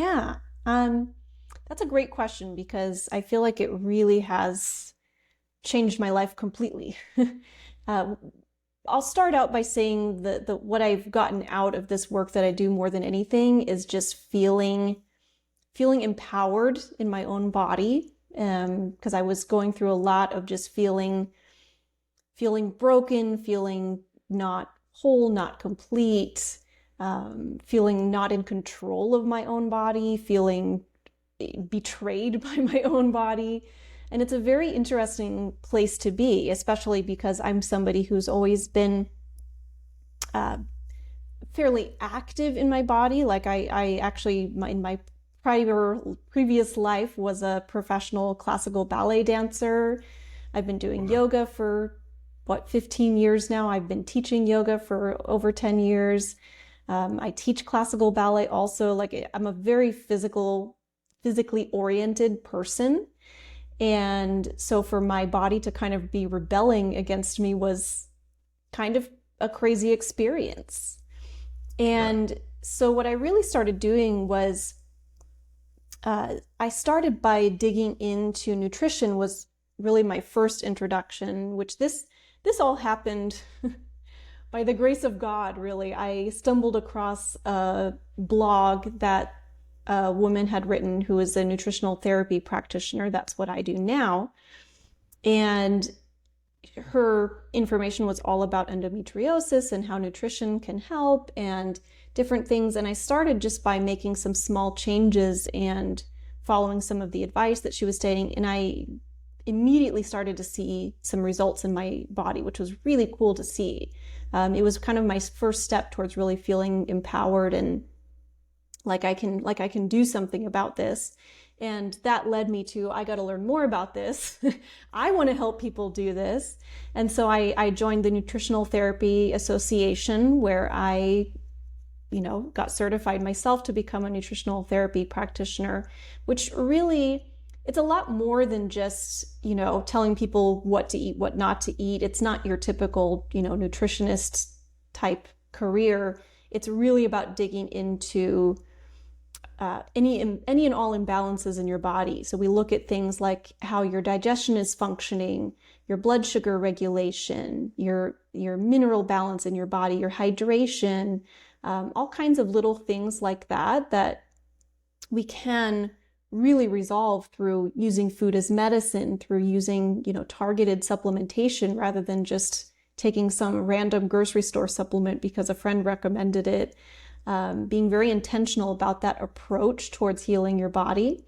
Yeah. Um, that's a great question because I feel like it really has changed my life completely. uh, I'll start out by saying that what I've gotten out of this work that I do more than anything is just feeling empowered in my own body. Because I was going through a lot of just feeling broken, feeling not whole, not complete, feeling not in control of my own body, feeling betrayed by my own body. And it's a very interesting place to be, especially because I'm somebody who's always been uh, fairly active in my body. Like I actually, in my previous life, was a professional classical ballet dancer. I've been doing Wow. yoga for 15 years now. I've been teaching yoga for over 10 years. I teach classical ballet also. Like I'm a very physically oriented person. And so for my body to kind of be rebelling against me was kind of a crazy experience. Right. And so what I really started doing was I started by digging into nutrition was really my first introduction, which this all happened by the grace of God, really. I stumbled across a blog that a woman had written who is a nutritional therapy practitioner. That's what I do now. And her information was all about endometriosis and how nutrition can help and different things. And I started just by making some small changes and following some of the advice that she was stating. And I immediately started to see some results in my body, which was really cool to see. It was kind of my first step towards really feeling empowered and like I can do something about this. And that led me to, I got to learn more about this. I want to help people do this. And so I joined the Nutritional Therapy Association, where I, got certified myself to become a nutritional therapy practitioner, which really, it's a lot more than just, telling people what to eat, what not to eat. It's not your typical, nutritionist type career. It's really about digging into any and all imbalances in your body. So we look at things like how your digestion is functioning, your blood sugar regulation, your mineral balance in your body, your hydration, all kinds of little things like that we can really resolve through using food as medicine, through using targeted supplementation rather than just taking some random grocery store supplement because a friend recommended it. Being very intentional about that approach towards healing your body.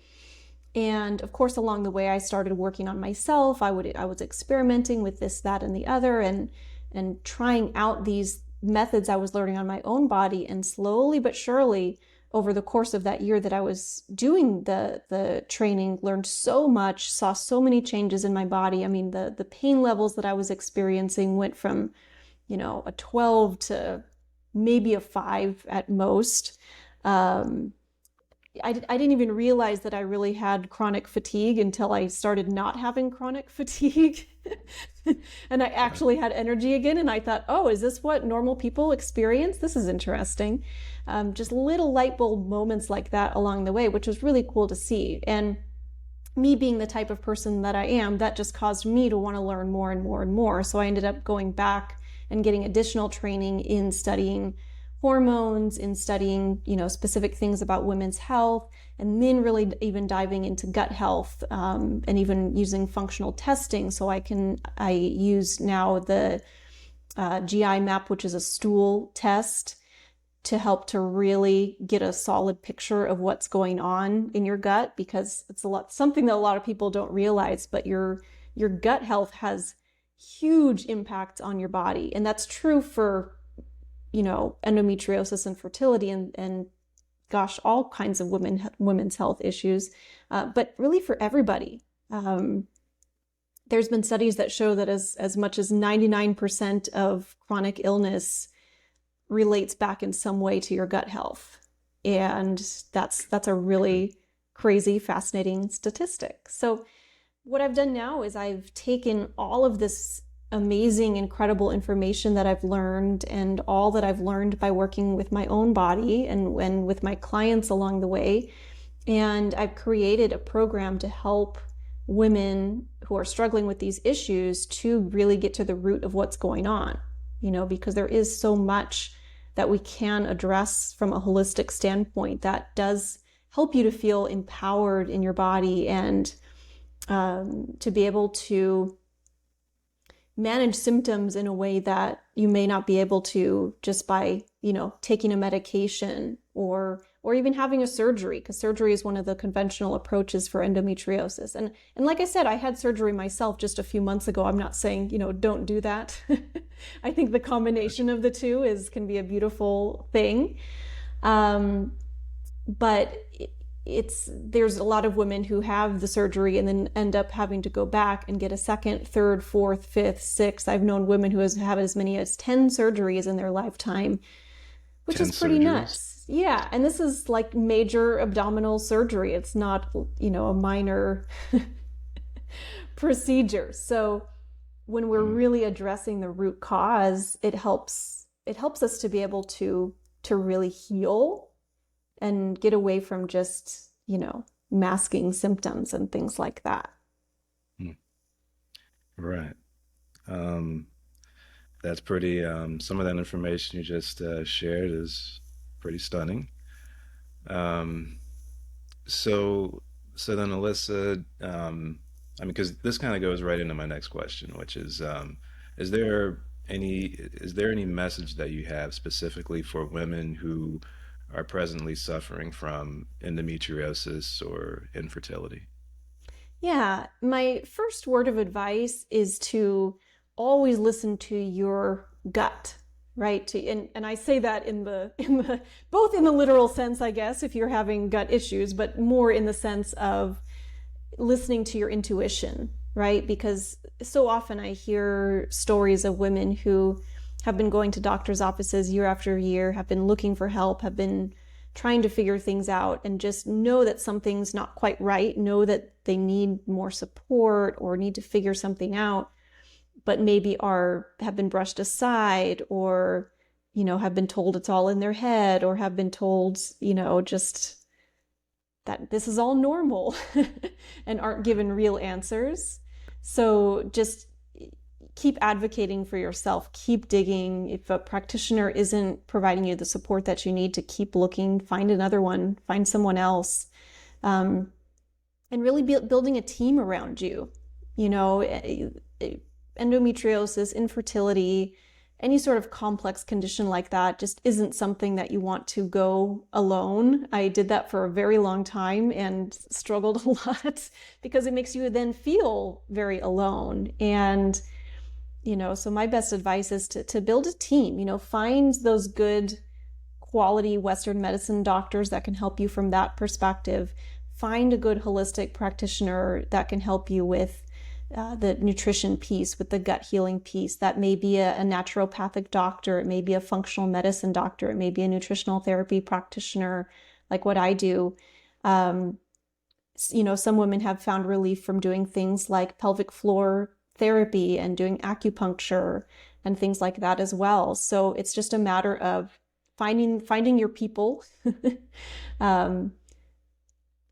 And of course, along the way, I started working on myself. I was experimenting with this, that, and the other, and trying out these methods I was learning on my own body. And slowly but surely, over the course of that year that I was doing the training, learned so much, saw so many changes in my body. I mean, the pain levels that I was experiencing went from, a 12 to maybe a 5 at most. I didn't even realize that I really had chronic fatigue until I started not having chronic fatigue. And I Right. actually had energy again. And I thought, oh, is this what normal people experience? This is interesting. Just little light bulb moments like that along the way, which was really cool to see. And me being the type of person that I am, that just caused me to want to learn more and more and more. So I ended up going back and getting additional training in studying hormones, in studying, specific things about women's health, and then really even diving into gut health, and even using functional testing. So I use now the GI map, which is a stool test to help to really get a solid picture of what's going on in your gut, because it's something that a lot of people don't realize, but your gut health has huge impact on your body. And that's true for, endometriosis and fertility and gosh, all kinds of women's health issues, but really for everybody. There's been studies that show that as much as 99% of chronic illness relates back in some way to your gut health. And that's a really crazy, fascinating statistic. So what I've done now is I've taken all of this amazing, incredible information that I've learned, and all that I've learned by working with my own body and with my clients along the way. And I've created a program to help women who are struggling with these issues to really get to the root of what's going on, because there is so much that we can address from a holistic standpoint that does help you to feel empowered in your body, and to be able to manage symptoms in a way that you may not be able to just by, taking a medication or even having a surgery, because surgery is one of the conventional approaches for endometriosis. And like I said, I had surgery myself just a few months ago. I'm not saying, don't do that. I think the combination of the two can be a beautiful thing. But there's a lot of women who have the surgery and then end up having to go back and get a second, third, fourth, fifth, sixth. I've known women who have as many as 10 surgeries in their lifetime, which is pretty nuts. Yeah. And this is like major abdominal surgery. It's not, a minor procedure. So when we're really addressing the root cause, it helps us to be able to really heal and get away from just, masking symptoms and things like that. Right. That's pretty, some of that information you just shared is pretty stunning. Um, so, so then Alyssa, because this kind of goes right into my next question, which is there is there any message that you have specifically for women who are presently suffering from endometriosis or infertility? Yeah, my first word of advice is to always listen to your gut, right? And I say that in the both in the literal sense, I guess, if you're having gut issues, but more in the sense of listening to your intuition, right? Because so often I hear stories of women who have been going to doctor's offices year after year, have been looking for help, have been trying to figure things out, and just know that something's not quite right, know that they need more support or need to figure something out, but maybe have been brushed aside, or have been told it's all in their head, or have been told just that this is all normal and aren't given real answers. So just keep advocating for yourself, keep digging. If a practitioner isn't providing you the support that you need, to keep looking, find another one, find someone else, and really building a team around you. Endometriosis, infertility, any sort of complex condition like that just isn't something that you want to go alone. I did that for a very long time and struggled a lot because it makes you then feel very alone. And so my best advice is to build a team, find those good quality Western medicine doctors that can help you from that perspective. Find a good holistic practitioner that can help you with the nutrition piece, with the gut healing piece. That may be a naturopathic doctor. It may be a functional medicine doctor. It may be a nutritional therapy practitioner, like what I do. Some women have found relief from doing things like pelvic floor therapy and doing acupuncture and things like that as well. So it's just a matter of finding your people,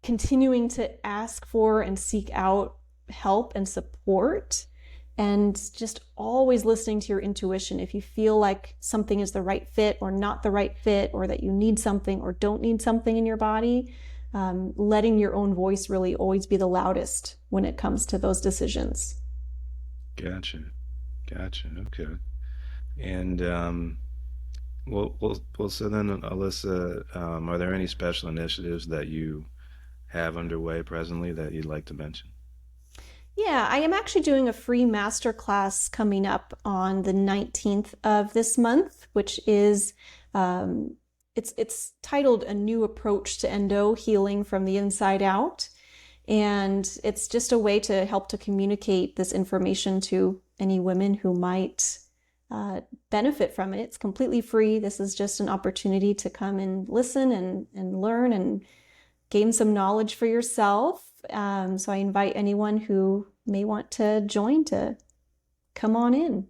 continuing to ask for and seek out help and support, and just always listening to your intuition. If you feel like something is the right fit or not the right fit, or that you need something or don't need something in your body, letting your own voice really always be the loudest when it comes to those decisions. Gotcha. Gotcha. Okay. And so then, Alyssa, are there any special initiatives that you have underway presently that you'd like to mention? Yeah, I am actually doing a free masterclass coming up on the 19th of this month, which is it's titled A New Approach to Endo Healing from the Inside Out. And it's just a way to help to communicate this information to any women who might benefit from it. It's completely free. This is just an opportunity to come and listen and learn and gain some knowledge for yourself. So I invite anyone who may want to join to come on in.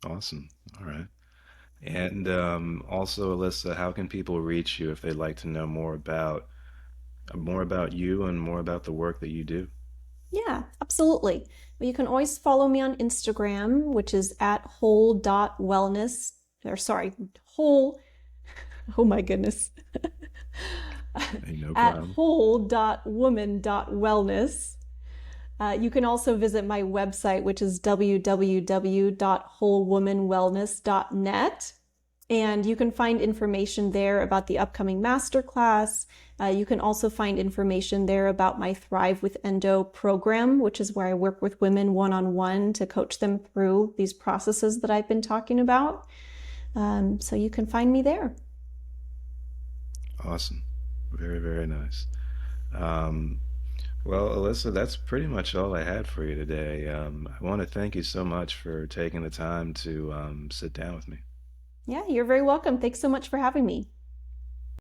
Awesome. All right. And also, Alyssa, how can people reach you if they'd like to know more about you and more about the work that you do? Yeah, absolutely. Well, you can always follow me on Instagram, which is at whole.wellness, or sorry, whole, oh my goodness, Hey, no at problem. whole.woman.wellness. You can also visit my website, which is www.wholewomanwellness.net. And you can find information there about the upcoming masterclass. You can also find information there about my Thrive with Endo program, which is where I work with women one-on-one to coach them through these processes that I've been talking about. So you can find me there. Awesome. Very, very nice. Um, well, Alyssa, that's pretty much all I had for you today. I want to thank you so much for taking the time to sit down with me. Yeah, you're very welcome. Thanks so much for having me.